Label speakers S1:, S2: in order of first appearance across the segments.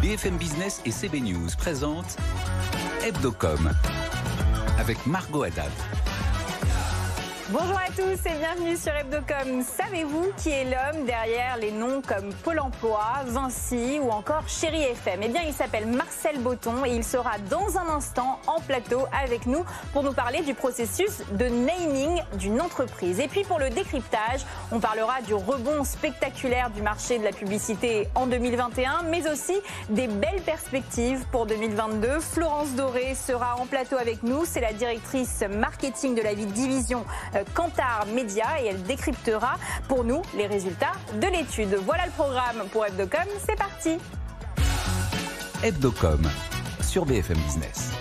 S1: BFM Business et CB News présentent Hebdocom avec Margot Haddad.
S2: Bonjour à tous et bienvenue sur Hebdocom. Savez-vous qui est l'homme derrière les noms comme Pôle emploi, Vinci ou encore Chéri FM? Eh bien, il s'appelle Marcel Botton et il sera dans un instant en plateau avec nous pour nous parler du processus de naming d'une entreprise. Et puis pour le décryptage, on parlera du rebond spectaculaire du marché de la publicité en 2021, mais aussi des belles perspectives pour 2022. Florence Doré sera en plateau avec nous. C'est la directrice marketing de la division Kantar Média et elle décryptera pour nous les résultats de l'étude. Voilà le programme pour Hebdocom, c'est parti.
S1: Hebdocom sur BFM Business.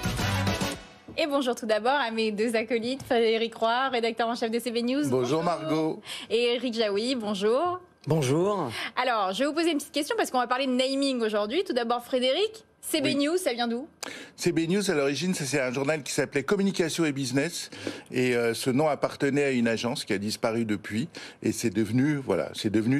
S2: Et bonjour tout d'abord à mes deux acolytes, Frédéric Roy, rédacteur en chef de CB News.
S3: Bonjour Margot.
S2: Et Eric Jaoui, bonjour.
S4: Bonjour.
S2: Alors, je vais vous poser une petite question parce qu'on va parler de naming aujourd'hui. Tout d'abord, Frédéric, CB News, ça vient d'où ?
S3: CB News, à l'origine, c'est un journal qui s'appelait Communication et Business. Et ce nom appartenait à une agence qui a disparu depuis. Et c'est devenu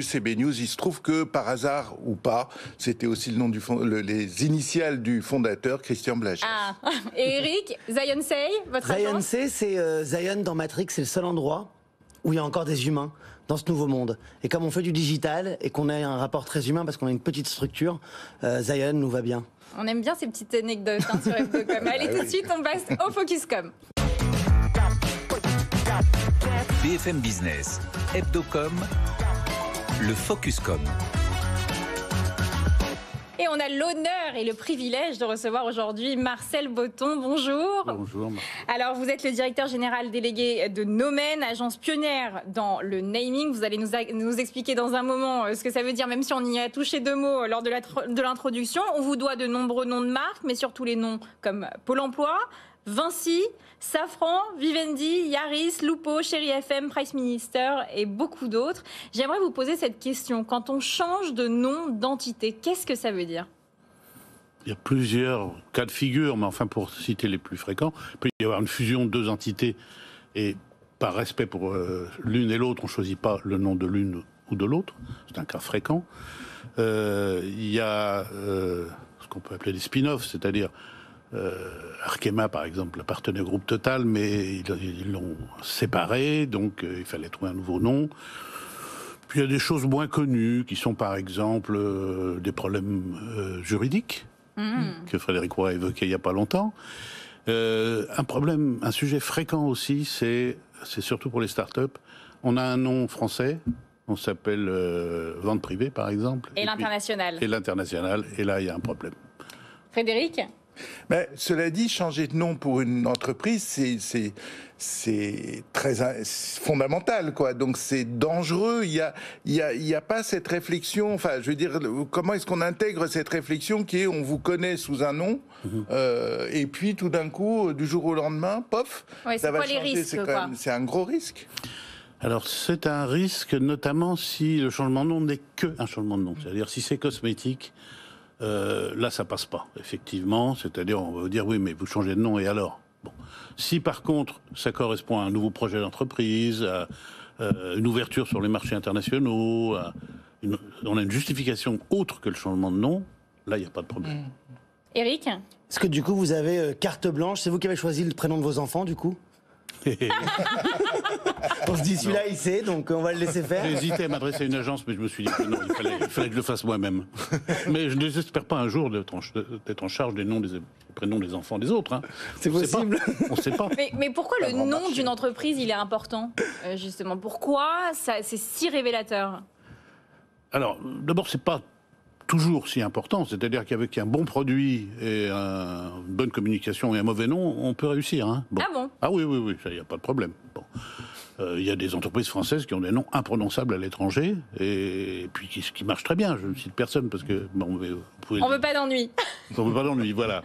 S3: CB News. Il se trouve que, par hasard ou pas, c'était aussi le nom les initiales du fondateur, Christian Blaget.
S2: Ah, et Eric, Zion Say, votre agence ?
S4: Zion Say, c'est Zion dans Matrix, c'est le seul endroit où il y a encore des humains dans ce nouveau monde. Et comme on fait du digital et qu'on a un rapport très humain parce qu'on a une petite structure, Zion nous va bien.
S2: On aime bien ces petites anecdotes sur Hebdocom. Allez, tout de suite, on passe au Focuscom.
S1: BFM Business, Hebdocom, le Focuscom.
S2: Et on a l'honneur et le privilège de recevoir aujourd'hui Marcel Botton. Bonjour.
S5: Bonjour.
S2: Alors, vous êtes le directeur général délégué de Nomen, agence pionnière dans le naming. Vous allez nous expliquer dans un moment ce que ça veut dire, même si on y a touché deux mots lors de l'introduction. On vous doit de nombreux noms de marques, mais surtout les noms comme Pôle emploi, Vinci, Safran, Vivendi, Yaris, Lupo, Chéri FM, Price Minister et beaucoup d'autres. J'aimerais vous poser cette question. Quand on change de nom d'entité, qu'est-ce que ça veut dire ?
S5: Il y a plusieurs cas de figure, mais enfin pour citer les plus fréquents, il peut y avoir une fusion de deux entités et par respect pour l'une et l'autre, on ne choisit pas le nom de l'une ou de l'autre. C'est un cas fréquent. Il y a ce qu'on peut appeler des spin-offs, c'est-à-dire Arkema, par exemple, appartenait au groupe Total, mais ils l'ont séparé, donc il fallait trouver un nouveau nom. Puis il y a des choses moins connues, qui sont par exemple des problèmes juridiques, que Frédéric Roy a évoqué il n'y a pas longtemps. Un sujet fréquent aussi, c'est surtout pour les startups. On a un nom français, on s'appelle Vente Privée, par exemple.
S2: Et l'international.
S5: Et l'international, et là, il y a un problème.
S2: Frédéric ?
S3: Mais cela dit, changer de nom pour une entreprise, c'est très fondamental, quoi. Donc c'est dangereux. Il y a pas cette réflexion. Enfin, je veux dire, comment est-ce qu'on intègre cette réflexion qui est on vous connaît sous un nom et puis tout d'un coup, du jour au lendemain, pof, ça va changer. C'est un gros risque.
S5: Alors c'est un risque, notamment si le changement de nom n'est qu'un changement de nom. C'est-à-dire si c'est cosmétique. Là, ça passe pas, effectivement. C'est-à-dire, on va vous dire, oui, mais vous changez de nom, et alors ? Bon. Si, par contre, ça correspond à un nouveau projet d'entreprise, à une ouverture sur les marchés internationaux, on a une justification autre que le changement de nom, là, il n'y a pas de problème.
S2: Eric ?
S4: Est-ce que, du coup, vous avez carte blanche ? C'est vous qui avez choisi le prénom de vos enfants, du coup ? On se dit celui-là il sait, donc on va le laisser faire.
S5: J'ai hésité à m'adresser à une agence, mais je me suis dit que non, il fallait que je le fasse moi-même. Mais je ne désespère pas un jour d'être en charge des prénoms des enfants des autres. Hein.
S4: C'est possible.
S5: On ne sait pas.
S2: Mais pourquoi le nom d'une entreprise il est important, justement ? Pourquoi c'est si révélateur ?
S5: Alors, d'abord, c'est pas toujours si important, c'est-à-dire qu'avec un bon produit et une bonne communication et un mauvais nom, on peut réussir. Hein. Bon.
S2: Ah bon ?
S5: Ah oui, ça, il n'y a pas de problème. Bon. Il y a des entreprises françaises qui ont des noms imprononçables à l'étranger et puis qui marchent très bien. Je ne cite personne parce que... Bon,
S2: on veut pas d'ennui.
S5: On veut pas d'ennui, voilà.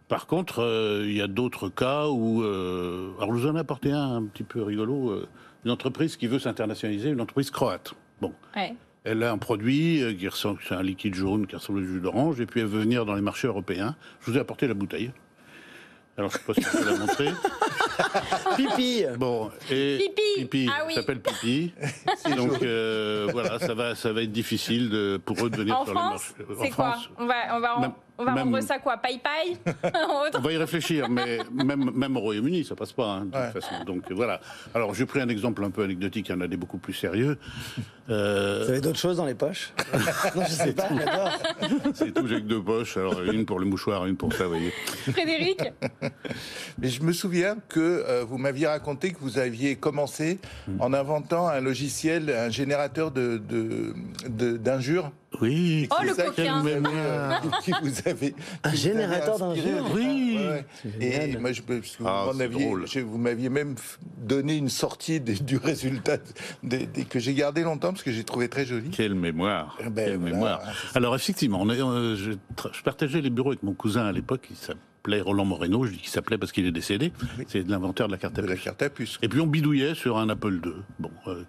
S5: Par contre, il y a d'autres cas où... alors, je vous en ai apporté un petit peu rigolo. Une entreprise qui veut s'internationaliser, une entreprise croate. Bon.
S2: Ouais.
S5: Elle a un produit c'est un liquide jaune qui ressemble au jus d'orange, et puis elle veut venir dans les marchés européens. Je vous ai apporté la bouteille. Alors, je ne sais pas si je peux la montrer.
S4: Pipi.
S5: Bon, et
S2: Pipi. Ah oui.
S5: ça s'appelle Pipi. Donc, voilà, ça va être difficile pour eux de venir
S2: En
S5: sur
S2: France,
S5: le marché.
S2: c'est quoi? On va rendre ça quoi? Paille-paille?
S5: On va y réfléchir, mais même au Royaume-Uni, ça passe pas, hein, de toute façon. Donc voilà. Alors j'ai pris un exemple un peu anecdotique, il y en a des beaucoup plus sérieux.
S4: Vous avez d'autres choses dans les poches? Non, je sais pas, j'adore.
S5: C'est tout, j'ai que 2 poches. Alors une pour le mouchoir, une pour ça, vous voyez.
S2: Frédéric?
S3: Mais je me souviens que vous m'aviez raconté que vous aviez commencé en inventant un logiciel, un générateur d'injures.
S5: Oui.
S2: Oh, le coquin.
S3: Qui vous avez
S4: Un générateur d'injures.
S5: Oui.
S3: Et moi, vous m'aviez même donné une sortie du résultat que j'ai gardé longtemps parce que j'ai trouvé très joli.
S5: Quelle mémoire.
S3: Ben,
S5: Quelle
S3: voilà.
S5: mémoire. Alors effectivement, je partageais les bureaux avec mon cousin à l'époque, il s'appelait Roland Moreno, je dis qu'il s'appelait parce qu'il est décédé, c'est l'inventeur de la carte à
S3: De
S5: puce.
S3: la carte à puce.
S5: Et puis on bidouillait sur un Apple II,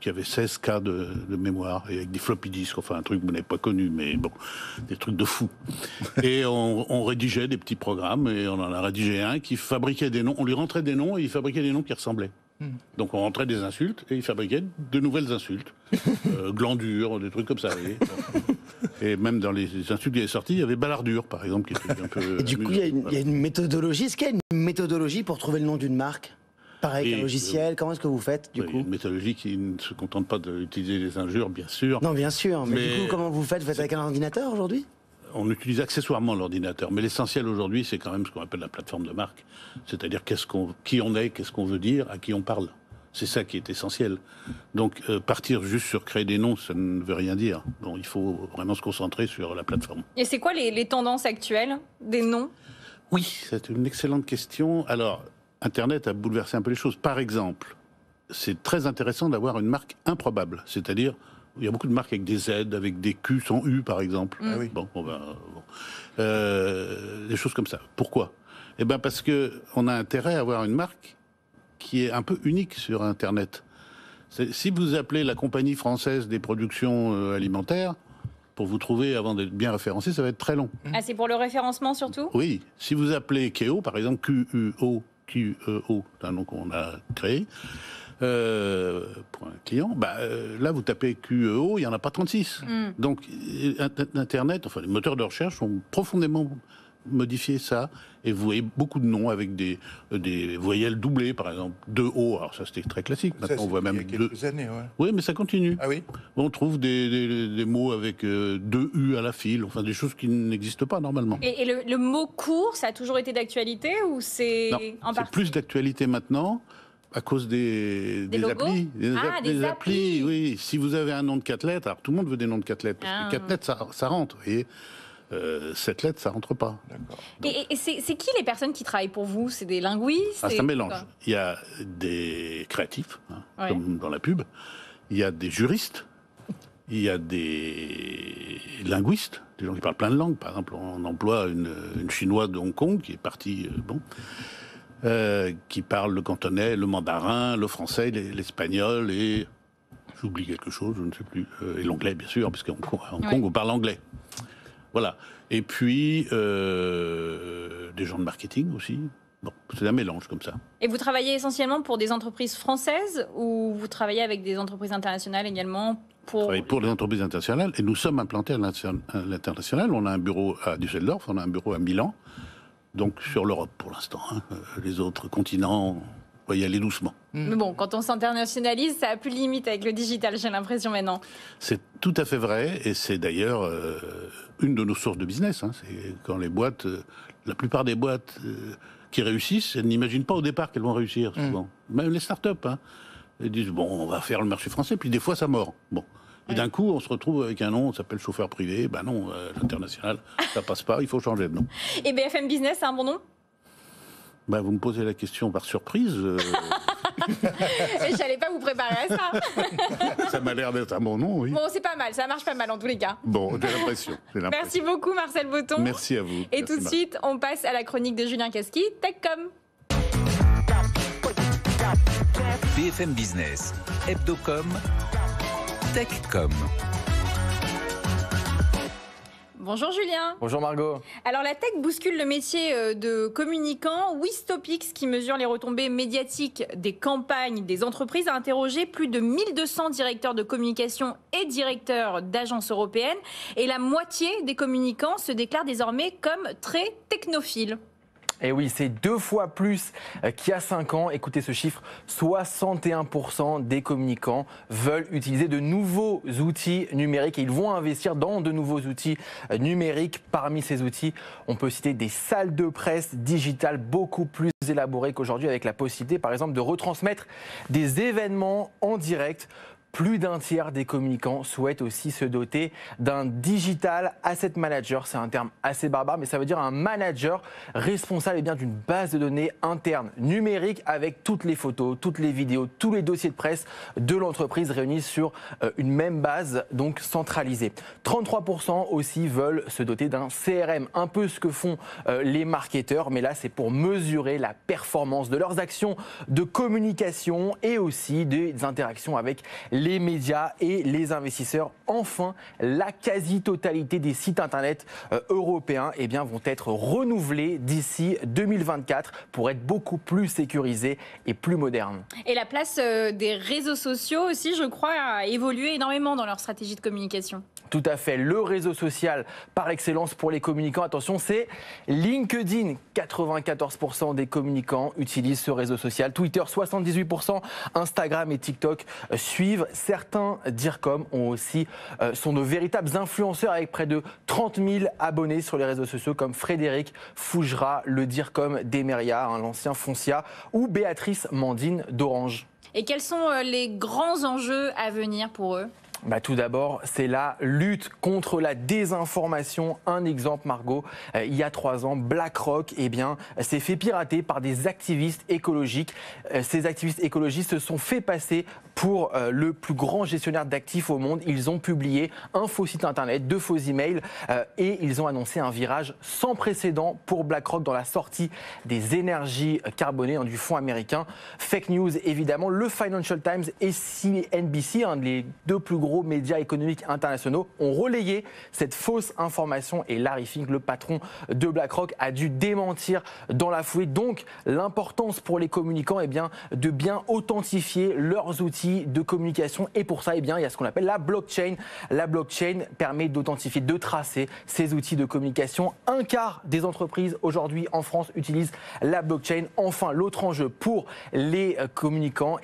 S5: qui avait 16 K de mémoire, et avec des floppy disks, enfin un truc que vous n'avez pas connu, mais bon, des trucs de fou. Et on rédigeait des petits programmes, et on en a rédigé un qui fabriquait des noms, on lui rentrait des noms, et il fabriquait des noms qui ressemblaient. Donc on rentrait des insultes, et il fabriquait de nouvelles insultes. Glandure, des trucs comme ça, vous voyez. Et même dans les insultes qui étaient sortis, il y avait balardure, par exemple, qui était un peu...
S4: Et du coup, il y a une méthodologie. Est-ce qu'il y a une méthodologie pour trouver le nom d'une marque? Pareil qu'un logiciel, comment est-ce que vous faites, du coup?
S5: Une méthodologie qui ne se contente pas d'utiliser les injures, bien sûr.
S4: Non, bien sûr, mais du coup, comment vous faites? Vous faites avec un ordinateur, aujourd'hui?
S5: On utilise accessoirement l'ordinateur, mais l'essentiel aujourd'hui, c'est quand même ce qu'on appelle la plateforme de marque. C'est-à-dire qui on est, qu'est-ce qu'on veut dire, à qui on parle. C'est ça qui est essentiel. Donc, partir juste sur créer des noms, ça ne veut rien dire. Bon, il faut vraiment se concentrer sur la plateforme.
S2: Et c'est quoi les tendances actuelles des noms?
S5: Oui, c'est une excellente question. Alors, Internet a bouleversé un peu les choses. Par exemple, c'est très intéressant d'avoir une marque improbable. C'est-à-dire, il y a beaucoup de marques avec des Z, avec des Q sans U, par exemple.
S3: Ah oui.
S5: Des choses comme ça. Pourquoi? Eh bien, parce qu'on a intérêt à avoir une marque qui est un peu unique sur Internet. Si vous appelez la compagnie française des productions alimentaires, pour vous trouver, avant d'être bien référencé, ça va être très long.
S2: Ah, c'est pour le référencement surtout?
S5: Oui. Si vous appelez Keo, par exemple, Q-U-O, c'est un nom qu'on a créé, pour un client, là, vous tapez QEO, il n'y en a pas 36. Donc, Internet, enfin, les moteurs de recherche ont profondément modifié ça, et vous voyez beaucoup de noms avec des voyelles doublées, par exemple, 2 O, alors ça c'était très classique, maintenant on voit même
S3: il y a quelques années, ouais.
S5: Oui, mais ça continue.
S3: Ah oui?
S5: On trouve des mots avec 2 U à la file, enfin des choses qui n'existent pas normalement.
S2: Et le mot court, ça a toujours été d'actualité ou c'est en
S5: c'est
S2: partie?
S5: plus d'actualité maintenant, à cause des applis.
S2: Des applis,
S5: oui. Si vous avez un nom de 4 lettres, alors tout le monde veut des noms de 4 lettres, parce que 4 lettres, ça rentre, vous voyez. 7 lettres, ça rentre pas.
S2: Et c'est qui les personnes qui travaillent pour vous? C'est des linguistes?
S5: C'est un mélange. Il y a des créatifs, comme dans la pub. Il y a des juristes. Il y a des linguistes, des gens qui parlent plein de langues. Par exemple, on emploie une chinoise de Hong Kong qui est partie, qui parle le cantonais, le mandarin, le français, l'espagnol et... J'oublie quelque chose, je ne sais plus. Et l'anglais, bien sûr, parce qu'à Hong Kong, on parle anglais. Voilà. Et puis, des gens de marketing aussi. Bon, c'est un mélange comme ça.
S2: Et vous travaillez essentiellement pour des entreprises françaises ou vous travaillez avec des entreprises internationales également
S5: pour les entreprises internationales. Et nous sommes implantés à l'international. On a un bureau à Düsseldorf, on a un bureau à Milan. Donc sur l'Europe pour l'instant. Les autres continents, on va y aller doucement.
S2: Mais bon, quand on s'internationalise, ça a plus de limite avec le digital, j'ai l'impression maintenant.
S5: C'est tout à fait vrai, et c'est d'ailleurs une de nos sources de business. C'est quand les boîtes, la plupart des boîtes qui réussissent, elles n'imaginent pas au départ qu'elles vont réussir, souvent. Même les start-up, elles disent, bon, on va faire le marché français, puis des fois ça mord. Bon. Et d'un coup, on se retrouve avec un nom, on s'appelle chauffeur privé. Ben non, l'international, ça passe pas, il faut changer de nom. Et
S2: BFM Business, c'est un bon nom?
S5: Ben, vous me posez la question par surprise.
S2: J'allais pas vous préparer à ça.
S5: Ça m'a l'air d'être un bon nom, oui.
S2: Bon, c'est pas mal, ça marche pas mal en tous les cas.
S5: Bon, j'ai l'impression.
S2: Merci beaucoup Marcel Boton.
S5: Merci à vous.
S2: Et tout de suite, on passe à la chronique de Julien Casqui, TechCom.
S1: BFM Business, Hebdocom, TechCom.
S2: Bonjour Julien.
S6: Bonjour Margot.
S2: Alors la tech bouscule le métier de communicant. Wistopix, qui mesure les retombées médiatiques des campagnes des entreprises, a interrogé plus de 1200 directeurs de communication et directeurs d'agences européennes. Et la moitié des communicants se déclarent désormais comme très technophiles.
S6: Et oui, c'est 2 fois plus qu'il y a 5 ans. Écoutez ce chiffre, 61% des communicants veulent utiliser de nouveaux outils numériques et ils vont investir dans de nouveaux outils numériques. Parmi ces outils, on peut citer des salles de presse digitales beaucoup plus élaborées qu'aujourd'hui, avec la possibilité par exemple de retransmettre des événements en direct. Plus d'un tiers des communicants souhaitent aussi se doter d'un digital asset manager. C'est un terme assez barbare, mais ça veut dire un manager responsable d'une base de données interne numérique avec toutes les photos, toutes les vidéos, tous les dossiers de presse de l'entreprise réunis sur une même base, donc centralisée. 33% aussi veulent se doter d'un CRM, un peu ce que font les marketeurs, mais là c'est pour mesurer la performance de leurs actions de communication et aussi des interactions avec les médias et les investisseurs. Enfin, la quasi-totalité des sites internet européens vont être renouvelés d'ici 2024 pour être beaucoup plus sécurisés et plus modernes.
S2: Et la place des réseaux sociaux aussi, je crois, a évolué énormément dans leur stratégie de communication.
S6: Tout à fait. Le réseau social par excellence pour les communicants, attention, c'est LinkedIn. 94% des communicants utilisent ce réseau social. Twitter, 78%. Instagram et TikTok suivent. Certains DIRCOM sont de véritables influenceurs avec près de 30 000 abonnés sur les réseaux sociaux, comme Frédéric Fougera, le DIRCOM d'Emeria, l'ancien Foncia, ou Béatrice Mandine d'Orange.
S2: Et quels sont les grands enjeux à venir pour eux ?
S6: Tout d'abord, c'est la lutte contre la désinformation. Un exemple, Margot, il y a 3 ans, BlackRock s'est fait pirater par des activistes écologiques. Ces activistes écologistes se sont fait passer pour le plus grand gestionnaire d'actifs au monde. Ils ont publié un faux site internet, 2 faux emails et ils ont annoncé un virage sans précédent pour BlackRock dans la sortie des énergies carbonées du fonds américain. Fake news, évidemment. Le Financial Times et CNBC, un des 2 plus gros médias économiques internationaux, ont relayé cette fausse information et Larry Fink, le patron de BlackRock, a dû démentir dans la foulée. Donc l'importance pour les communicants de bien authentifier leurs outils de communication et pour ça il y a ce qu'on appelle la blockchain. La blockchain permet d'authentifier, de tracer ces outils de communication. 1/4 des entreprises aujourd'hui en France utilisent la blockchain. Enfin, l'autre enjeu pour les communicants,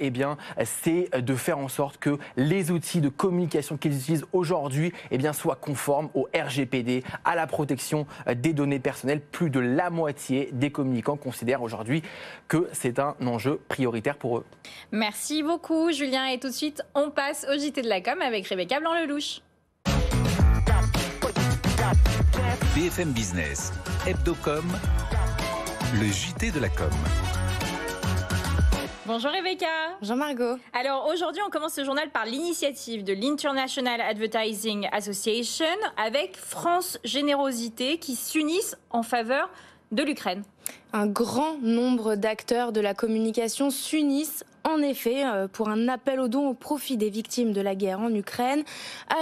S6: c'est de faire en sorte que les outils de communication qu'ils utilisent aujourd'hui soient conformes au RGPD, à la protection des données personnelles. Plus de la moitié des communicants considèrent aujourd'hui que c'est un enjeu prioritaire pour eux.
S2: Merci beaucoup Julien, et tout de suite on passe au JT de la com avec Rebecca Blanc-Lelouch.
S1: BFM Business, Hebdocom, le JT de la com.
S2: Bonjour Rebecca.
S7: Bonjour Margot.
S2: Alors aujourd'hui, on commence ce journal par l'initiative de l'International Advertising Association avec France Générosité qui s'unissent en faveur de l'Ukraine.
S7: Un grand nombre d'acteurs de la communication s'unissent en effet pour un appel aux dons au profit des victimes de la guerre en Ukraine.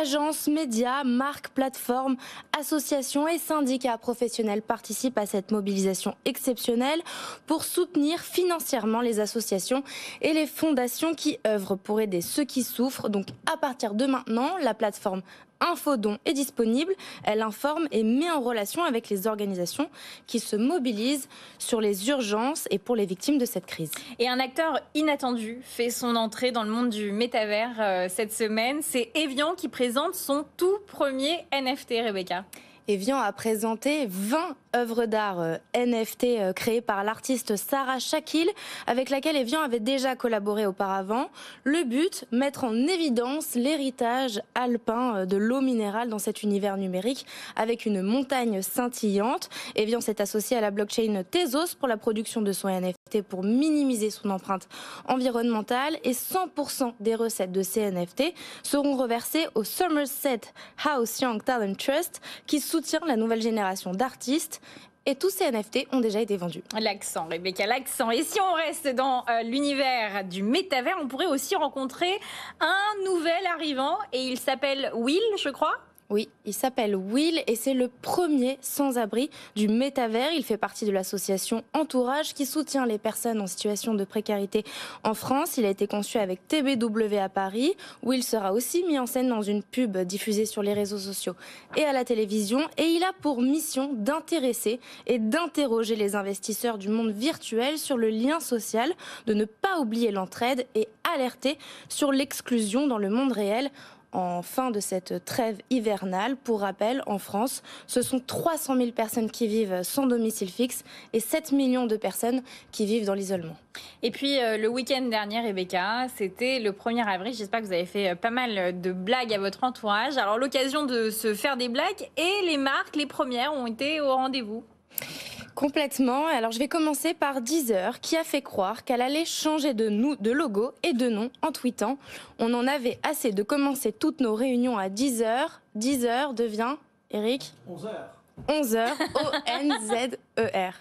S7: Agences, médias, marques, plateformes, associations et syndicats professionnels participent à cette mobilisation exceptionnelle pour soutenir financièrement les associations et les fondations qui œuvrent pour aider ceux qui souffrent. Donc à partir de maintenant, la plateforme Infodon est disponible. Elle informe et met en relation avec les organisations qui se mobilisent sur les urgences et pour les victimes de cette crise.
S2: Et un acteur inattendu fait son entrée dans le monde du métavers cette semaine. C'est Evian qui présente son tout premier NFT, Rebecca.
S7: Evian a présenté 20 œuvres d'art NFT créées par l'artiste Sarah Shakil, avec laquelle Evian avait déjà collaboré auparavant. Le but, mettre en évidence l'héritage alpin de l'eau minérale dans cet univers numérique, avec une montagne scintillante. Evian s'est associé à la blockchain Tezos pour la production de son NFT pour minimiser son empreinte environnementale, et 100% des recettes de ces NFT seront reversées au Somerset House Young Talent Trust, qui soutient la nouvelle génération d'artistes. Et tous ces NFT ont déjà été vendus.
S2: L'accent, Rebecca, l'accent. Et si on reste dans l'univers du métavers, on pourrait aussi rencontrer un nouvel arrivant. Et il s'appelle Will, je crois.
S7: Oui, il s'appelle Will et c'est le premier sans-abri du métavers. Il fait partie de l'association Entourage qui soutient les personnes en situation de précarité en France. Il a été conçu avec TBW à Paris. Will sera aussi mis en scène dans une pub diffusée sur les réseaux sociaux et à la télévision. Et il a pour mission d'intéresser et d'interroger les investisseurs du monde virtuel sur le lien social, de ne pas oublier l'entraide et alerter sur l'exclusion dans le monde réel. En fin de cette trêve hivernale, pour rappel, en France, ce sont 300 000 personnes qui vivent sans domicile fixe et 7 millions de personnes qui vivent dans l'isolement.
S2: Et puis le week-end dernier, Rebecca, c'était le 1er avril. J'espère que vous avez fait pas mal de blagues à votre entourage. Alors l'occasion de se faire des blagues et les marques, les premières, ont été au rendez-vous.
S7: Complètement. Alors je vais commencer par Deezer qui a fait croire qu'elle allait changer de logo et de nom en tweetant « On en avait assez de commencer toutes nos réunions à 10h. Deezer devient, Eric ? 11h, O-N-Z-E-R.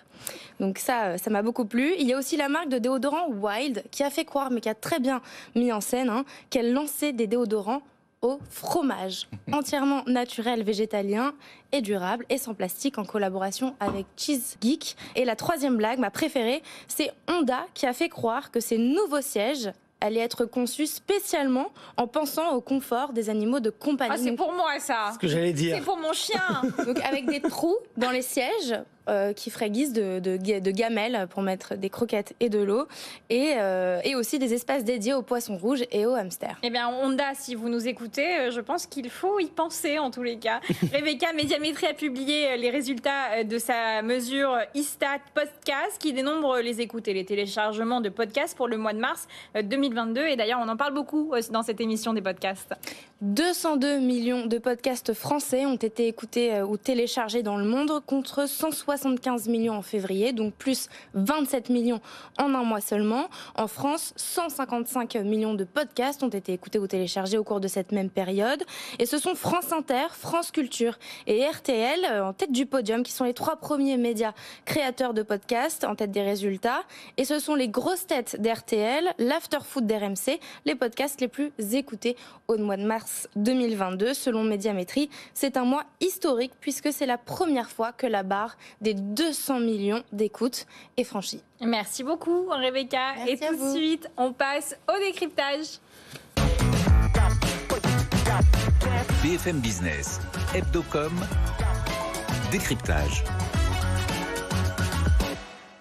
S7: Donc ça m'a beaucoup plu. Il y a aussi la marque de déodorant Wild qui a fait croire, mais qui a très bien mis en scène, qu'elle lançait des déodorants au fromage, entièrement naturel, végétalien et durable et sans plastique, en collaboration avec Cheese Geek. Et la troisième blague, ma préférée, c'est Honda qui a fait croire que ses nouveaux sièges allaient être conçus spécialement en pensant au confort des animaux de compagnie.
S2: Ah, c'est pour moi ça.
S4: Ce que j'allais dire.
S2: C'est pour mon chien.
S7: Donc avec des trous dans les sièges qui feraient guise de gamelles pour mettre des croquettes et de l'eau et aussi des espaces dédiés aux poissons rouges et aux hamsters.
S2: Eh bien, Honda, si vous nous écoutez, je pense qu'il faut y penser en tous les cas. Rebecca, Médiamétrie a publié les résultats de sa mesure Istat Podcast qui dénombre les écoutes et les téléchargements de podcasts pour le mois de mars 2022. Et d'ailleurs, on en parle beaucoup dans cette émission des podcasts.
S7: 202 millions de podcasts français ont été écoutés ou téléchargés dans le monde contre 175 millions en février, donc plus 27 millions en un mois seulement. En France, 155 millions de podcasts ont été écoutés ou téléchargés au cours de cette même période. Et ce sont France Inter, France Culture et RTL en tête du podium, qui sont les 3 premiers médias créateurs de podcasts en tête des résultats. Et ce sont les grosses têtes d'RTL, l'afterfoot d'RMC, les podcasts les plus écoutés au mois de mars 2022. Selon Médiamétrie, c'est un mois historique puisque c'est la première fois que la barre des 200 millions d'écoutes est franchie.
S2: Merci beaucoup, Rebecca.
S7: Merci
S2: et tout de suite, on passe au décryptage.
S1: BFM Business, Hebdocom, décryptage.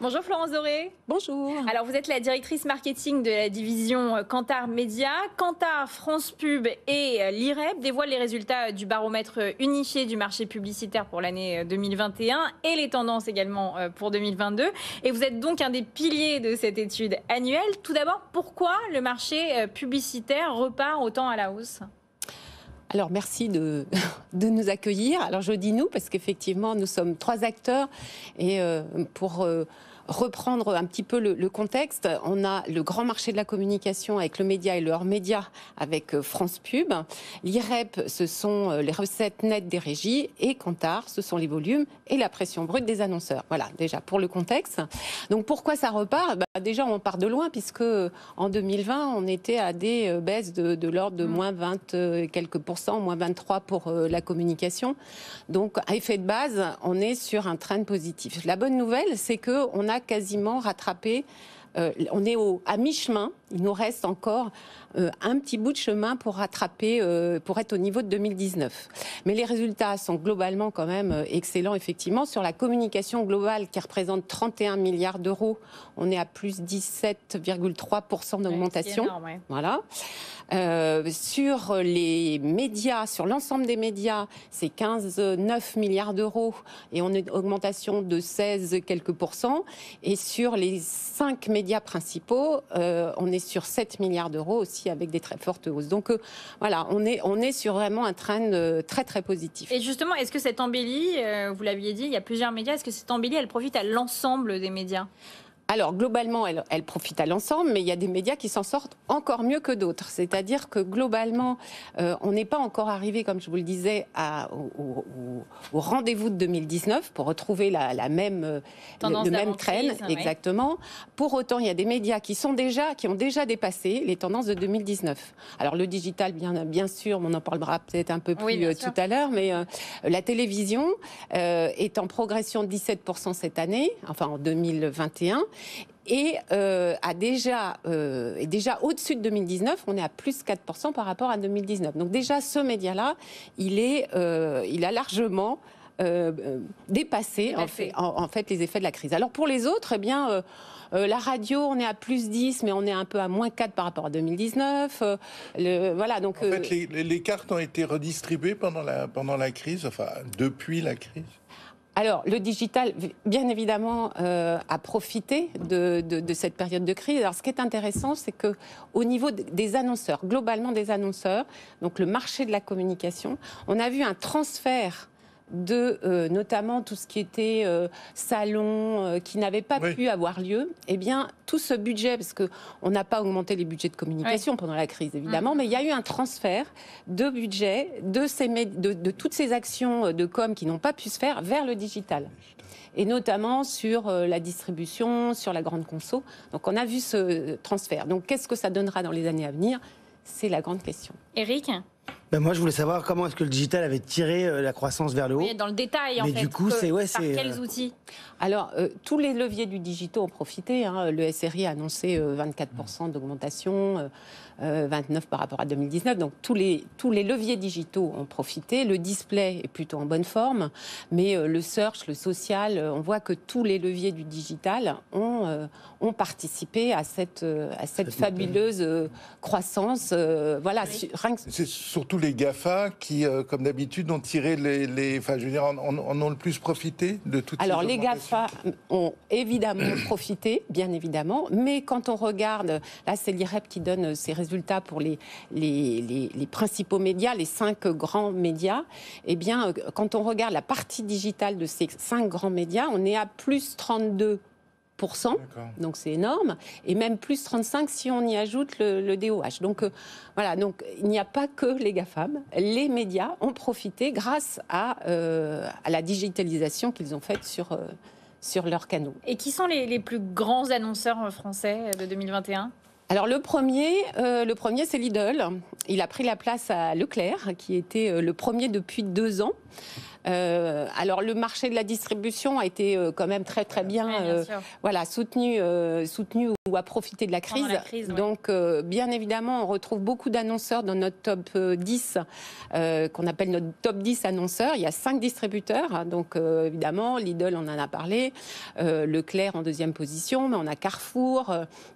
S2: Bonjour Florence Doré.
S8: Bonjour.
S2: Alors vous êtes la directrice marketing de la division Kantar Média. Kantar, France Pub et l'IREP dévoilent les résultats du baromètre unifié du marché publicitaire pour l'année 2021 et les tendances également pour 2022. Et vous êtes donc un des piliers de cette étude annuelle. Tout d'abord, pourquoi le marché publicitaire repart autant à la hausse ?
S8: Alors merci de nous accueillir. Alors je dis nous parce qu'effectivement nous sommes 3 acteurs et pour reprendre un petit peu le contexte, on a le grand marché de la communication avec le média et le hors-média avec France Pub. L'IREP, ce sont les recettes nettes des régies et Kantar, ce sont les volumes et la pression brute des annonceurs. Voilà, déjà pour le contexte. Donc pourquoi ça repart ? Déjà, on part de loin puisque en 2020, on était à des baisses de l'ordre de moins 20 quelques pourcents, moins 23 pour la communication. Donc à effet de base, on est sur un trend positif. La bonne nouvelle, c'est qu'on a quasiment rattrapé, on est à mi-chemin, il nous reste encore un petit bout de chemin pour rattraper, pour être au niveau de 2019. Mais les résultats sont globalement quand même excellents, effectivement. Sur la communication globale qui représente 31 milliards d'euros, on est à plus 17,3% d'augmentation.
S2: Ouais, c'est énorme, ouais.
S8: Voilà. Sur les médias, sur l'ensemble des médias, c'est 15,9 milliards d'euros et on a une augmentation de 16 quelques pourcents. Et sur les 5 médias principaux, on est sur 7 milliards d'euros aussi avec des très fortes hausses. Donc voilà, on est sur vraiment un trend très très positif.
S2: Et justement, est-ce que cette embellie, vous l'aviez dit, il y a plusieurs médias, est-ce que cette embellie, elle profite à l'ensemble des médias ?
S8: Alors, globalement, elle profite à l'ensemble, mais il y a des médias qui s'en sortent encore mieux que d'autres. C'est-à-dire que, globalement, on n'est pas encore arrivé, comme je vous le disais, au rendez-vous de 2019 pour retrouver le même trend, exactement. Pour autant, il y a des médias qui ont déjà dépassé les tendances de 2019. Alors, le digital, bien sûr, on en parlera peut-être un peu plus tout à l'heure, mais la télévision est en progression de 17% cette année, enfin en 2021. Et est déjà au-dessus de 2019, on est à plus 4% par rapport à 2019. Donc déjà, ce média-là, il a largement dépassé en fait les effets de la crise. Alors pour les autres, eh bien, la radio, on est à plus 10, mais on est un peu à moins 4 par rapport à 2019. Voilà, donc,
S3: en fait, les cartes ont été redistribuées pendant la crise, enfin depuis la crise.
S8: Alors, le digital, bien évidemment, a profité de cette période de crise. Alors, ce qui est intéressant, c'est qu'au niveau des annonceurs, globalement des annonceurs, donc le marché de la communication, on a vu un transfert de notamment tout ce qui était salon, qui n'avait pas pu avoir lieu. Eh bien, tout ce budget, parce qu'on n'a pas augmenté les budgets de communication pendant la crise, évidemment, mais il y a eu un transfert de budget de toutes ces actions de com qui n'ont pas pu se faire vers le digital. Et notamment sur la distribution, sur la grande conso. Donc on a vu ce transfert. Donc qu'est-ce que ça donnera dans les années à venir? C'est la grande question.
S2: Éric ?
S4: Moi, je voulais savoir comment est-ce que le digital avait tiré la croissance vers le haut.
S2: Oui, dans le détail, en fait.
S4: Mais du coup,
S2: par quels outils?
S8: Alors, tous les leviers du digital ont profité. Le SRI a annoncé 24% d'augmentation, 29% par rapport à 2019. Donc, tous les leviers digitaux ont profité. Le display est plutôt en bonne forme. Mais le search, le social, on voit que tous les leviers du digital ont participé à cette fabuleuse croissance. Voilà.
S3: C'est surtout les GAFA qui, comme d'habitude, ont tiré enfin, je veux dire, en ont le plus profité de toutes ces
S8: Alors, les GAFA ont évidemment profité, bien évidemment, mais quand on regarde, là, c'est l'IREP qui donne ses résultats pour les principaux médias, les 5 grands médias, eh bien, quand on regarde la partie digitale de ces 5 grands médias, on est à plus 32%. Donc c'est énorme, et même plus 35 si on y ajoute le DOH. Donc voilà, donc il n'y a pas que les GAFAM, les médias ont profité grâce à la digitalisation qu'ils ont faite sur leurs canaux.
S2: Et qui sont les plus grands annonceurs français de 2021 ?
S8: Alors le premier c'est Lidl. Il a pris la place à Leclerc, qui était le premier depuis 2 ans. Alors le marché de la distribution a été quand même très très bien soutenu ou a profité de la crise. Donc bien évidemment on retrouve beaucoup d'annonceurs dans notre top 10 qu'on appelle notre top 10 annonceurs. Il y a 5 distributeurs, donc évidemment Lidl, on en a parlé, Leclerc en 2e position, mais on a Carrefour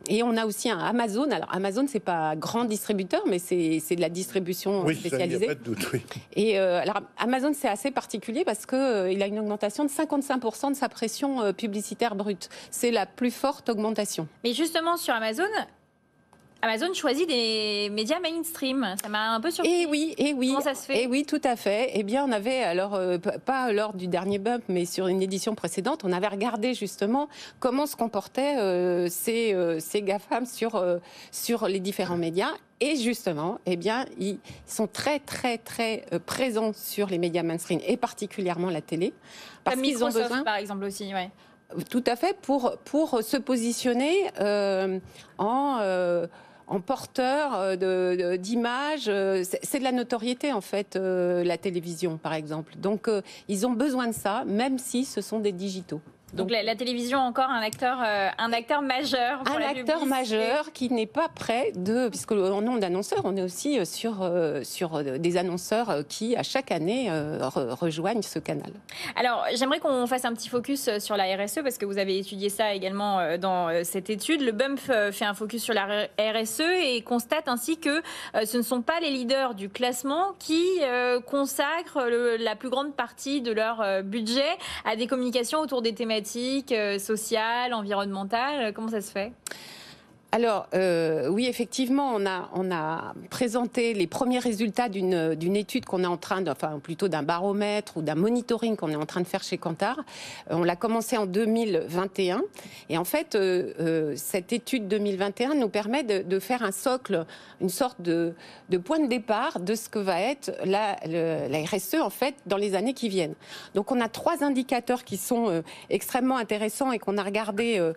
S8: et on a aussi un Amazon. Alors Amazon, c'est pas grand distributeur, mais c'est de la distribution spécialisée.
S3: Ça, y a pas de doute, oui.
S8: Et alors Amazon, c'est assez particulier parce qu'il a une augmentation de 55% de sa pression publicitaire brute. C'est la plus forte augmentation.
S2: Mais justement, sur Amazon choisit des médias mainstream. Ça m'a un peu surpris.
S8: Et oui.
S2: Comment ça se fait ?
S8: Et oui, tout à fait. Eh bien, on avait, alors, pas lors du dernier bump, mais sur une édition précédente, on avait regardé justement comment se comportaient ces GAFAM sur les différents médias. Et justement, eh bien, ils sont très, très, très présents sur les médias mainstream, et particulièrement la télé.
S2: Parce qu'ils ont besoin, par exemple, aussi, ouais.
S8: Tout à fait, pour se positionner en porteur d'images. C'est de la notoriété, en fait, la télévision, par exemple. Donc, ils ont besoin de ça, même si ce sont des digitaux.
S2: Donc la télévision, encore un acteur majeur pour la publicité.
S8: Un acteur majeur qui n'est pas prêt puisque en nom d'annonceurs, on est aussi sur des annonceurs qui, à chaque année, rejoignent ce canal.
S2: Alors, j'aimerais qu'on fasse un petit focus sur la RSE, parce que vous avez étudié ça également dans cette étude. Le BUMP fait un focus sur la RSE et constate ainsi que ce ne sont pas les leaders du classement qui consacrent la plus grande partie de leur budget à des communications autour des thématiques sociales, environnementales. Comment ça se fait ?
S8: Alors, oui, effectivement, on a présenté les premiers résultats d'une étude qu'on est en train enfin plutôt d'un baromètre ou d'un monitoring qu'on est en train de faire chez Kantar. On l'a commencé en 2021. Et en fait, cette étude 2021 nous permet de faire un socle, une sorte de point de départ de ce que va être la RSE, en fait, dans les années qui viennent. Donc, on a 3 indicateurs qui sont extrêmement intéressants et qu'on a regardé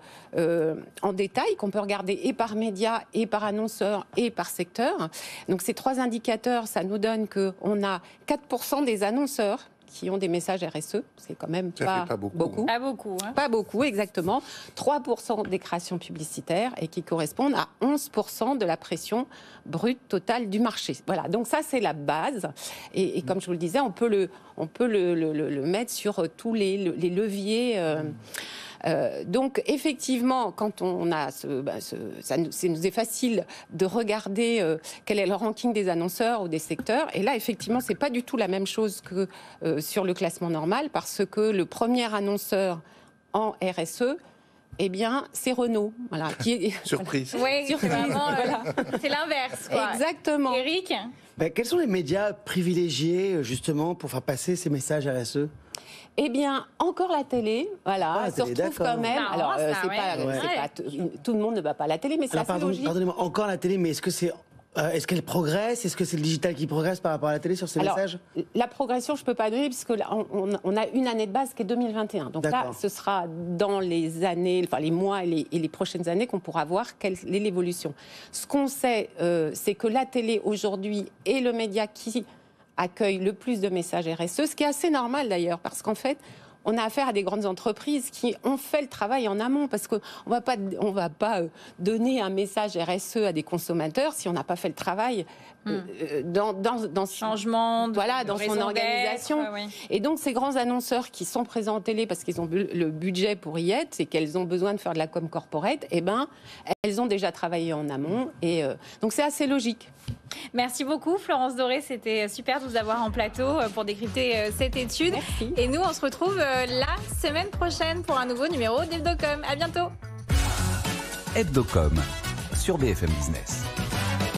S8: en détail, qu'on peut regarder et par médias, et par annonceurs, et par secteur. Donc ces 3 indicateurs, ça nous donne qu'on a 4% des annonceurs qui ont des messages RSE. C'est quand même pas beaucoup.
S2: Pas beaucoup. Hein.
S8: Pas beaucoup, exactement. 3% des créations publicitaires et qui correspondent à 11% de la pression brute totale du marché. Voilà, donc ça c'est la base. Et comme je vous le disais, on peut le mettre sur tous les leviers. Donc effectivement, quand on a ça nous est facile de regarder quel est le ranking des annonceurs ou des secteurs. Et là, effectivement, c'est pas du tout la même chose que sur le classement normal, parce que le premier annonceur en RSE, eh bien, c'est Renault. Voilà, qui est...
S3: Surprise.
S2: Oui, c'est vraiment c'est l'inverse. Quoi.
S8: Exactement.
S2: Eric ?
S4: Quels sont les médias privilégiés, justement, pour faire passer ces messages RSE ?
S8: Eh bien, encore la télé, voilà,
S4: la
S8: se
S4: télé,
S8: retrouve quand même.
S2: Non,
S8: Alors,
S2: ça,
S8: c'est pas tout le monde ne va pas à la télé, mais c'est assez logique.
S4: Pardonnez-moi, encore la télé, mais est-ce qu'elle progresse ? Est-ce que c'est le digital qui progresse par rapport à la télé sur ces messages ?
S8: La progression, je ne peux pas donner, puisque on a une année de base qui est 2021. Donc là, ce sera dans les années, enfin les mois et les prochaines années qu'on pourra voir quelle est l'évolution. Ce qu'on sait, c'est que la télé aujourd'hui est le média qui accueille le plus de messages RSE, ce qui est assez normal d'ailleurs, parce qu'en fait, on a affaire à des grandes entreprises qui ont fait le travail en amont, parce qu'on ne va pas donner un message RSE à des consommateurs si on n'a pas fait le travail dans
S2: changement,
S8: dans son organisation.
S2: Ouais.
S8: Et donc ces grands annonceurs qui sont présents en télé parce qu'ils ont le budget pour y être et qu'elles ont besoin de faire de la com corporate, eh ben elles ont déjà travaillé en amont et donc c'est assez logique.
S2: Merci beaucoup Florence Doré, c'était super de vous avoir en plateau pour décrypter cette étude.
S8: Merci.
S2: Et nous on se retrouve la semaine prochaine pour un nouveau numéro d'Hebdocom. À bientôt.
S1: Hebdocom sur BFM Business.